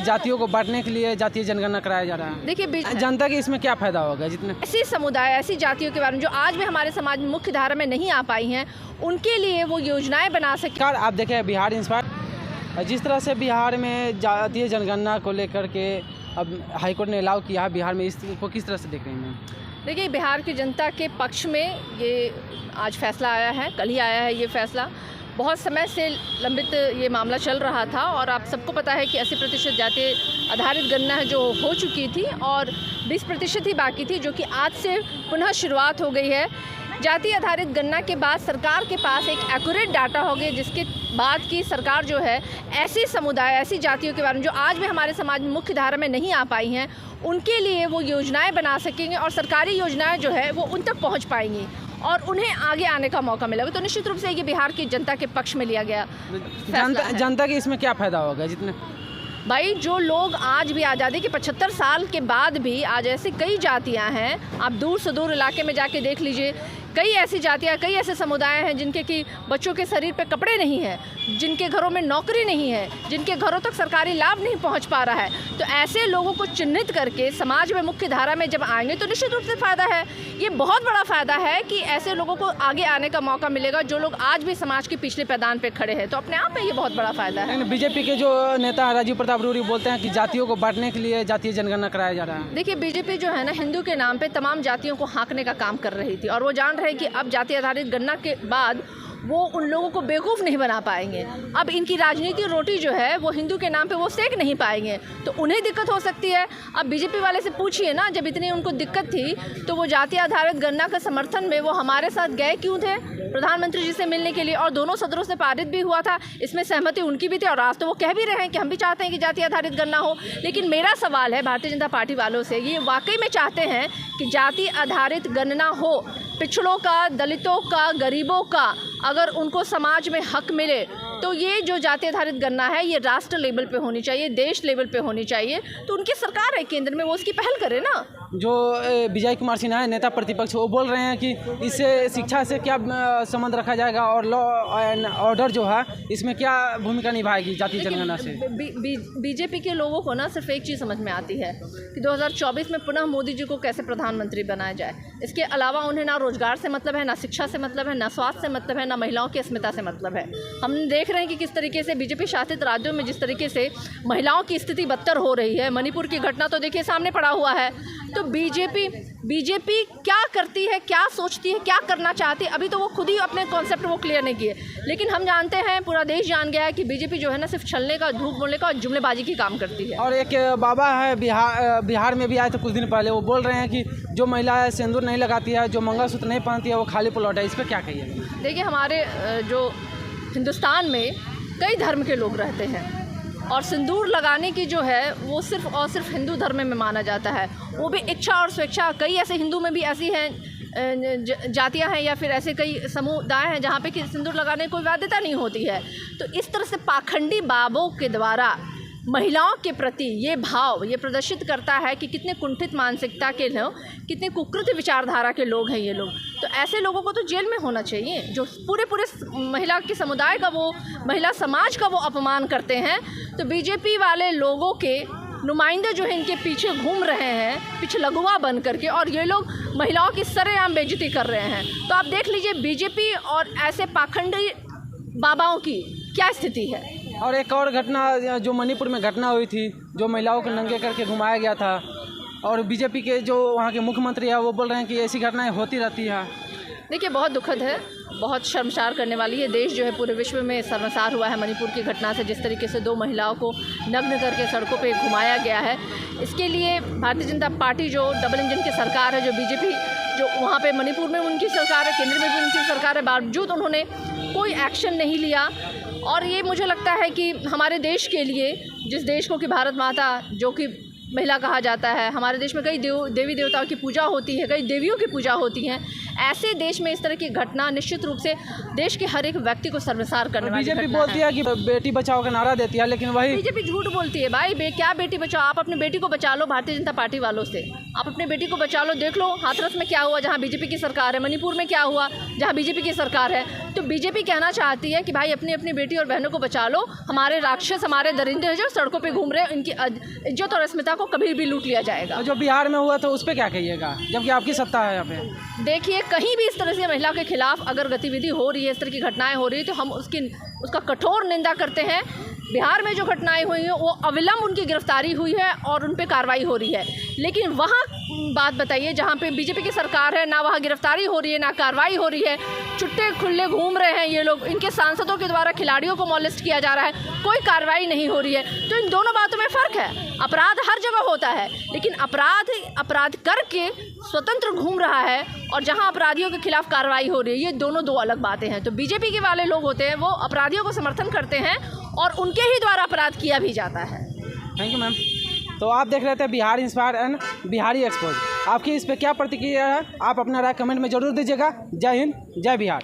जातियों को बांटने के लिए जातीय जनगणना कराया जा रहा है। देखिए, जनता के इसमें क्या फायदा होगा? जितने ऐसी समुदाय, ऐसी जातियों के बारे में जो आज भी हमारे समाज में मुख्य धारा में नहीं आ पाई हैं, उनके लिए वो योजनाएं बना सके। आप देखें बिहार इंस्पायर, जिस तरह से बिहार में जातीय जनगणना को लेकर के अब हाईकोर्ट ने अलाउ किया है, बिहार में इसको किस तरह से देख रहे हैं? देखिए, बिहार की जनता के पक्ष में ये आज फैसला आया है, कल ही आया है ये फैसला। बहुत समय से लंबित ये मामला चल रहा था और आप सबको पता है कि 80% जाति आधारित गणना है जो हो चुकी थी और 20% ही बाकी थी, जो कि आज से पुनः शुरुआत हो गई है। जाति आधारित गणना के बाद सरकार के पास एक एक्यूरेट डाटा हो गया, जिसके बाद की सरकार जो है ऐसी समुदाय, ऐसी जातियों के बारे में जो आज भी हमारे समाज में मुख्य धारा में नहीं आ पाई हैं, उनके लिए वो योजनाएं बना सकेंगे और सरकारी योजनाएं जो है वो उन तक पहुंच पाएंगी और उन्हें आगे आने का मौका मिलेगा। तो निश्चित रूप से ये बिहार की जनता के पक्ष में लिया गया जनता के इसमें क्या फ़ायदा होगा? जितने भाई, जो लोग आज भी आज़ादी के 75 साल के बाद भी आज ऐसी कई जातियां हैं, आप दूर से दूर इलाके में जाके देख लीजिए, कई ऐसी जातियां, कई ऐसे समुदाय हैं जिनके कि बच्चों के शरीर पे कपड़े नहीं हैं, जिनके घरों में नौकरी नहीं है, जिनके घरों तक सरकारी लाभ नहीं पहुंच पा रहा है। तो ऐसे लोगों को चिन्हित करके समाज में मुख्य धारा में जब आएंगे तो निश्चित रूप से फ़ायदा है। ये बहुत बड़ा फ़ायदा है कि ऐसे लोगों को आगे आने का मौका मिलेगा जो लोग आज भी समाज के पिछले पैदान पर खड़े हैं। तो अपने आप में ये बहुत बड़ा फ़ायदा है। बीजेपी के जो नेता राजीव प्रताप रूडी बोलते हैं कि जातियों को बांटने के लिए जातीय जनगणना कराया जा रहा है। देखिए, बीजेपी जो है ना, हिंदू के नाम पे तमाम जातियों को हाँकने का काम कर रही थी और वो जान रहे हैं कि अब जाति आधारित गणना के बाद वो उन लोगों को बेवकूफ़ नहीं बना पाएंगे। अब इनकी राजनीति रोटी जो है वो हिंदू के नाम पे वो सेक नहीं पाएंगे, तो उन्हें दिक्कत हो सकती है। अब बीजेपी वाले से पूछिए ना, जब इतनी उनको दिक्कत थी तो वो जाति आधारित गणना के समर्थन में वो हमारे साथ गए क्यों थे प्रधानमंत्री जी से मिलने के लिए, और दोनों सदनों से पारित भी हुआ था, इसमें सहमति उनकी भी थी और आज तो वो कह भी रहे हैं कि हम भी चाहते हैं कि जाति आधारित गणना हो। लेकिन मेरा सवाल है भारतीय जनता पार्टी वालों से, ये वाकई में चाहते हैं कि जाति आधारित गणना हो, पिछड़ों का, दलितों का, गरीबों का अगर उनको समाज में हक मिले तो ये जो जाति आधारित गणना है ये राष्ट्र लेवल पे होनी चाहिए, देश लेवल पे होनी चाहिए। तो उनकी सरकार है केंद्र में, वो उसकी पहल करे ना। जो विजय कुमार सिन्हा है, नेता प्रतिपक्ष, वो बोल रहे हैं कि इससे शिक्षा से क्या संबंध रखा जाएगा और लॉ एंड ऑर्डर जो है इसमें क्या भूमिका निभाएगी जातीय जनगणना से। बीजेपी के लोगों को ना सिर्फ एक चीज़ समझ में आती है कि 2024 में पुनः मोदी जी को कैसे प्रधानमंत्री बनाया जाए। इसके अलावा उन्हें ना रोजगार से मतलब है, ना शिक्षा से मतलब है, ना स्वास्थ्य से मतलब है, ना महिलाओं की अस्मिता से मतलब है। हम देख रहे हैं कि किस तरीके से बीजेपी शासित राज्यों में जिस तरीके से महिलाओं की स्थिति बदतर हो रही है। मणिपुर की घटना तो देखिए सामने पड़ा हुआ है। तो बीजेपी क्या करती है, क्या सोचती है, क्या करना चाहती है, अभी तो वो खुद ही अपने कॉन्सेप्ट वो क्लियर नहीं किए। लेकिन हम जानते हैं, पूरा देश जान गया है कि बीजेपी जो है ना सिर्फ छलने का, झूठ बोलने का और जुमलेबाजी की काम करती है। और एक बाबा है बिहार में भी आए थे कुछ दिन पहले, वो बोल रहे हैं कि जो महिला सिंदूर नहीं लगाती है, जो मंगलसूत्र नहीं पहनती है, वो खाली प्लॉट है। इस पर क्या कहिए? देखिए, हमारे जो हिंदुस्तान में कई धर्म के लोग रहते हैं और सिंदूर लगाने की जो है वो सिर्फ और सिर्फ हिंदू धर्म में माना जाता है, वो भी इच्छा और स्वेच्छा। कई ऐसे हिंदू में भी ऐसी हैं जातियां हैं या फिर ऐसे कई समुदाय हैं जहाँ पे कि सिंदूर लगाने की कोई बाध्यता नहीं होती है। तो इस तरह से पाखंडी बाबों के द्वारा महिलाओं के प्रति ये भाव ये प्रदर्शित करता है कि कितने कुंठित मानसिकता के लोग, कितने कुकृत विचारधारा के लोग हैं ये लोग। तो ऐसे लोगों को तो जेल में होना चाहिए जो पूरे महिला के समुदाय का, वो महिला समाज का वो अपमान करते हैं। तो बीजेपी वाले लोगों के नुमाइंदे जो है इनके पीछे घूम रहे हैं, पीछे लघुआ बन करके, और ये लोग महिलाओं की सरेआम बेइज्जती कर रहे हैं। तो आप देख लीजिए बीजेपी और ऐसे पाखंडी बाबाओं की क्या स्थिति है। और एक और घटना जो मणिपुर में घटना हुई थी, जो महिलाओं को नंगे करके घुमाया गया था, और बीजेपी के जो वहाँ के मुख्यमंत्री है वो बोल रहे हैं कि ऐसी घटनाएं होती रहती है। देखिए, बहुत दुखद है, बहुत शर्मसार करने वाली है। देश जो है पूरे विश्व में शर्मसार हुआ है मणिपुर की घटना से, जिस तरीके से 2 महिलाओं को नग्न करके सड़कों पे घुमाया गया है। इसके लिए भारतीय जनता पार्टी जो डबल इंजन की सरकार है, जो बीजेपी जो वहाँ पे मणिपुर में उनकी सरकार है, केंद्र में भी उनकी सरकार है, बावजूद उन्होंने कोई एक्शन नहीं लिया। और ये मुझे लगता है कि हमारे देश के लिए, जिस देश को कि भारत माता जो कि महिला कहा जाता है, हमारे देश में कई देवी देवताओं की पूजा होती है, कई देवियों की पूजा होती हैं, ऐसे देश में इस तरह की घटना निश्चित रूप से देश के हर एक व्यक्ति को शर्मसार करने वाली घटना है। बीजेपी बोलती है कि बेटी बचाओ का नारा देती है, लेकिन वही बीजेपी झूठ बोलती है। भाई क्या बेटी बचाओ? आप अपनी बेटी को बचा लो भारतीय जनता पार्टी वालों से। आप अपनी बेटी को बचा लो। देख लो हाथरस में क्या हुआ, जहाँ बीजेपी की सरकार है, मणिपुर में क्या हुआ जहाँ बीजेपी की सरकार है। तो बीजेपी कहना चाहती है कि भाई अपनी अपनी बेटी और बहनों को बचा लो, हमारे राक्षस, हमारे दरिंदे जो सड़कों पे घूम रहे हैं, इनकी इज्जत और अस्मिता को कभी भी लूट लिया जाएगा। और जो बिहार में हुआ तो उस पर क्या कहिएगा, जबकि आपकी सत्ता है यहाँ पे? देखिए, कहीं भी इस तरह से महिला के खिलाफ अगर गतिविधि हो रही है, इस तरह की घटनाएं हो रही है, तो हम उसका कठोर निंदा करते हैं। बिहार में जो घटनाएं हुई हैं वो अविलंब उनकी गिरफ्तारी हुई है और उन पे कार्रवाई हो रही है। लेकिन वहाँ बात बताइए जहाँ पे बीजेपी की सरकार है, ना वहाँ गिरफ्तारी हो रही है, ना कार्रवाई हो रही है, छुट्टे खुले घूम रहे हैं ये लोग, इनके सांसदों के द्वारा खिलाड़ियों को मॉलेस्ट किया जा रहा है, कोई कार्रवाई नहीं हो रही है। तो इन दोनों बातों में फ़र्क है। अपराध हर जगह होता है, लेकिन अपराध करके स्वतंत्र घूम रहा है और जहाँ अपराधियों के खिलाफ कार्रवाई हो रही है, ये दोनों दो अलग बातें हैं। तो बीजेपी के वाले लोग होते हैं वो अपराधियों को समर्थन करते हैं और उनके ही द्वारा अपराध किया भी जाता है। Thank you ma'am. तो आप देख रहे थे Bihar inspire and Bihari expose. आपकी इस पर क्या प्रतिक्रिया है, आप अपना राय कमेंट में ज़रूर दीजिएगा। जय हिंद, जय बिहार।